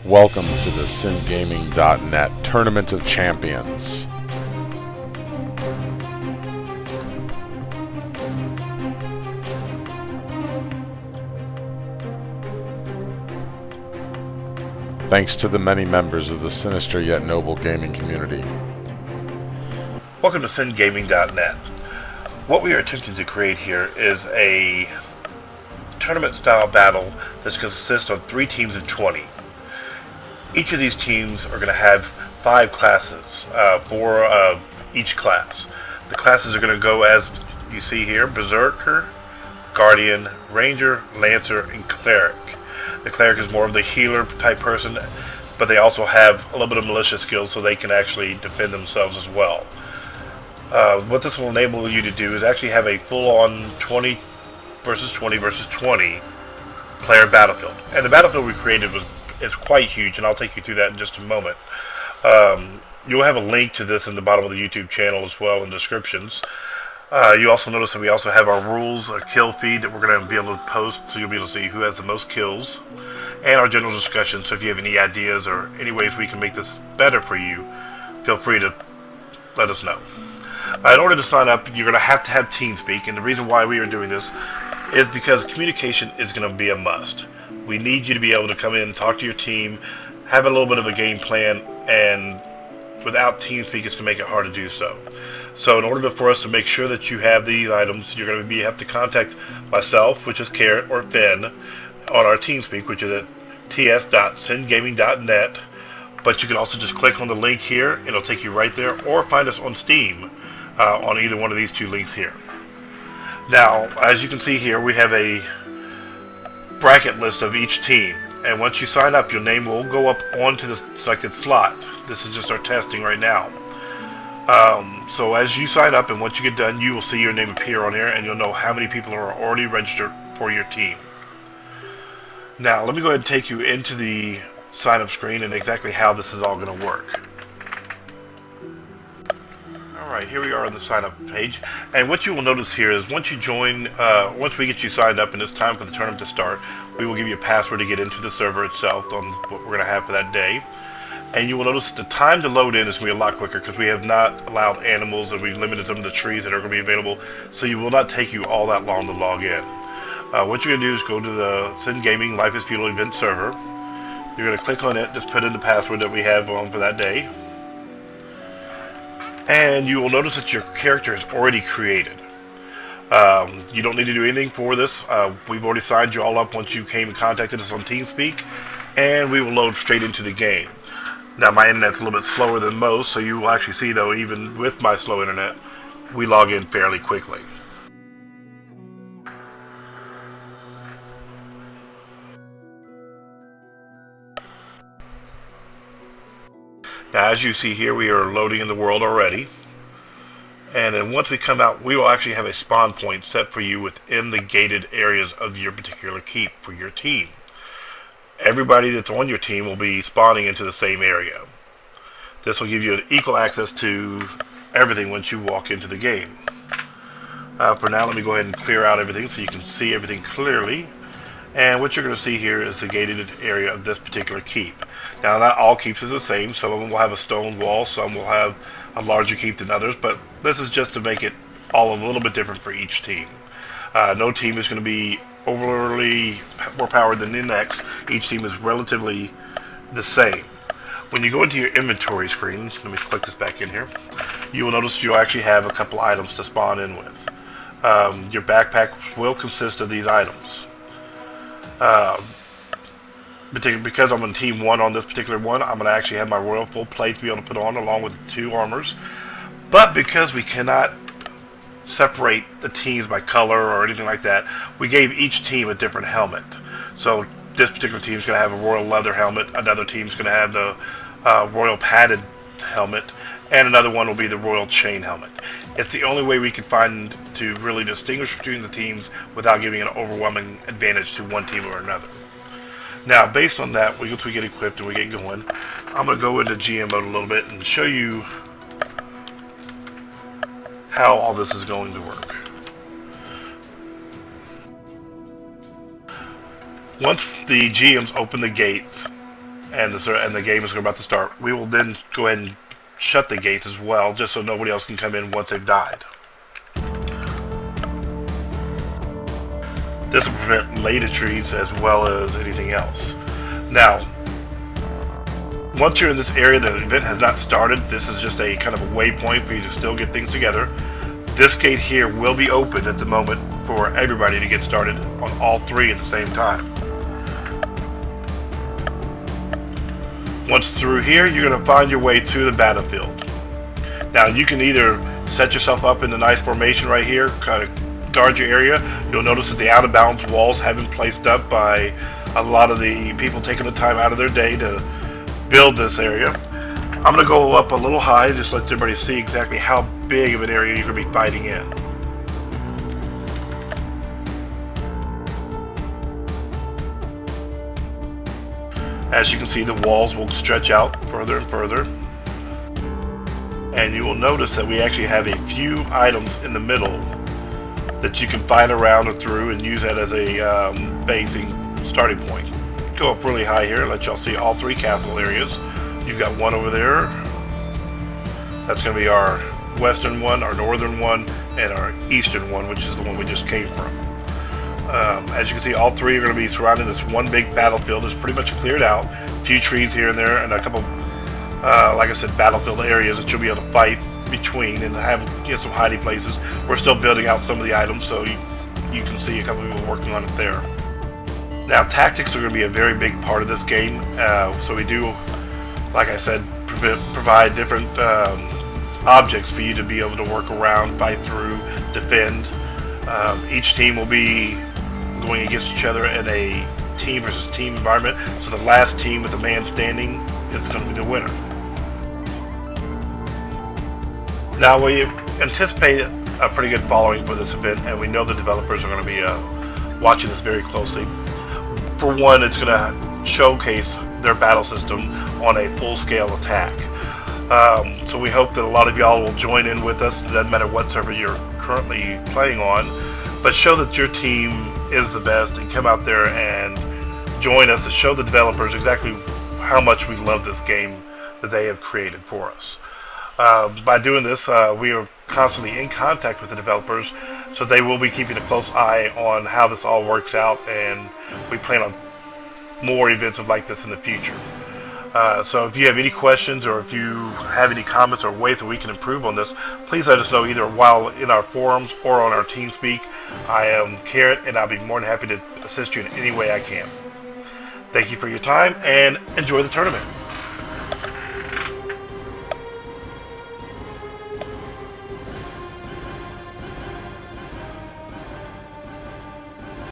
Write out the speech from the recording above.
Welcome to the Syngaming.net Tournament of Champions. Thanks to the many members of the sinister yet noble gaming community. Welcome to Syngaming.net. What we are attempting to create here is a tournament-style battle that consists of 3 teams of 20. Each of these teams are going to have 5 classes, 4 of each class. The classes are going to go as you see here: Berserker, Guardian, Ranger, Lancer, and Cleric. The Cleric is more of the healer type person, but they also have a little bit of militia skills, so they can actually defend themselves as well. What this will enable you to do is actually have a full-on 20 versus 20 versus 20 player battlefield. And the battlefield we created is quite huge, and I'll take you through that in just a moment. You'll have a link to this in the bottom of the YouTube channel as well in descriptions. You also notice that we also have our rules, a kill feed that we're going to be able to post, so you'll be able to see who has the most kills, and our general discussion. So if you have any ideas or any ways we can make this better for you, feel free to let us know. In order to sign up, you're going to have TeamSpeak, and the reason why we are doing this is because communication is going to be a must. We need you to be able to come in and talk to your team, have a little bit of a game plan, and without TeamSpeak, it's going to make it hard to do so. So in order for us to make sure that you have these items, you're going to have to contact myself, which is Carrot, or Finn, on our TeamSpeak, which is at ts.syngaming.net. But you can also just click on the link here, and it'll take you right there, or find us on Steam on either one of these 2 links here. Now, as you can see here, we have a bracket list of each team, and once you sign up, your name will go up onto the selected slot. This is just our testing right now. So as you sign up, and once you get done, you will see your name appear on here, and you'll know how many people are already registered for your team. Now, let me go ahead and take you into the sign-up screen and exactly how this is all going to work. Alright, here we are on the sign-up page, and what you will notice here is once you join, once we get you signed up and it's time for the tournament to start, we will give you a password to get into the server itself on what we're going to have for that day. And you will notice the time to load in is going to be a lot quicker because we have not allowed animals, and we've limited some of the trees that are going to be available, so you will not take you all that long to log in. What you're going to do is go to the Syngaming LIF is Feudal event server. You're going to click on it, just put in the password that we have on for that day. And you will notice that your character is already created. You don't need to do anything for this. We've already signed you all up once you came and contacted us on TeamSpeak, and we will load straight into the game. Now, my internet's a little bit slower than most, so you will actually see, though, even with my slow internet, we log in fairly quickly. Now, as you see here, we are loading in the world already. And then once we come out, we will actually have a spawn point set for you within the gated areas of your particular keep for your team. Everybody that's on your team will be spawning into the same area. This will give you an equal access to everything once you walk into the game. For now, let me go ahead and clear out everything so you can see everything clearly. And what you're going to see here is the gated area of this particular keep. Now, not all keeps is the same. Some of them will have a stone wall, some will have a larger keep than others, but this is just to make it all a little bit different for each team. No team is going to be overly more powered than the next. Each team is relatively the same. When you go into your inventory screen, let me click this back in here, you will notice you actually have a couple items to spawn in with. Your backpack will consist of these items. Because I'm on team 1 on this particular one, I'm going to actually have my royal full plate to be able to put on along with 2 armors. But because we cannot separate the teams by color or anything like that, we gave each team a different helmet. So this particular team is going to have a royal leather helmet, another team is going to have the royal padded helmet, and another one will be the royal chain helmet. It's the only way we can find to really distinguish between the teams without giving an overwhelming advantage to one team or another. Now, based on that, once we get equipped and we get going, I'm going to go into GM mode a little bit and show you how all this is going to work. Once the GMs open the gates and the game is about to start. We will then go ahead and shut the gates as well, just so nobody else can come in once they've died. This will prevent late entries as well as anything else. Now, once you're in this area, the event has not started. This is just a kind of a waypoint for you to still get things together. This gate here will be open at the moment for everybody to get started on all three at the same time. Once through here, you're going to find your way to the battlefield. Now, you can either set yourself up in a nice formation right here, kind of guard your area. You'll notice that the out-of-bounds walls have been placed up by a lot of the people taking the time out of their day to build this area. I'm going to go up a little high, just let everybody see exactly how big of an area you're going to be fighting in. As you can see, the walls will stretch out further and further. And you will notice that we actually have a few items in the middle that you can fight around or through and use that as a basing starting point. Go up really high here, let y'all see all three castle areas. You've got one over there. That's going to be our western one, our northern one, and our eastern one, which is the one we just came from. As you can see, all three are going to be surrounding this one big battlefield. It's pretty much cleared out. A few trees here and there, and a couple, like I said, battlefield areas that you'll be able to fight between and have some hiding places. We're still building out some of the items, so you can see a couple of people working on it there. Now, tactics are going to be a very big part of this game, so we do, like I said, provide different objects for you to be able to work around, fight through, defend. Each team will be going against each other in a team versus team environment, so the last team with a man standing is going to be the winner. Now, we anticipate a pretty good following for this event, and we know the developers are going to be watching this very closely. For one, it's going to showcase their battle system on a full-scale attack. So we hope that a lot of y'all will join in with us. It doesn't matter what server you're currently playing on, but show that your team is the best and come out there and join us to show the developers exactly how much we love this game that they have created for us. By doing this, we are constantly in contact with the developers, so they will be keeping a close eye on how this all works out, and we plan on more events like this in the future. So if you have any questions or if you have any comments or ways that we can improve on this, please let us know either while in our forums or on our TeamSpeak. I am Carrot, and I'll be more than happy to assist you in any way I can. Thank you for your time, and enjoy the tournament.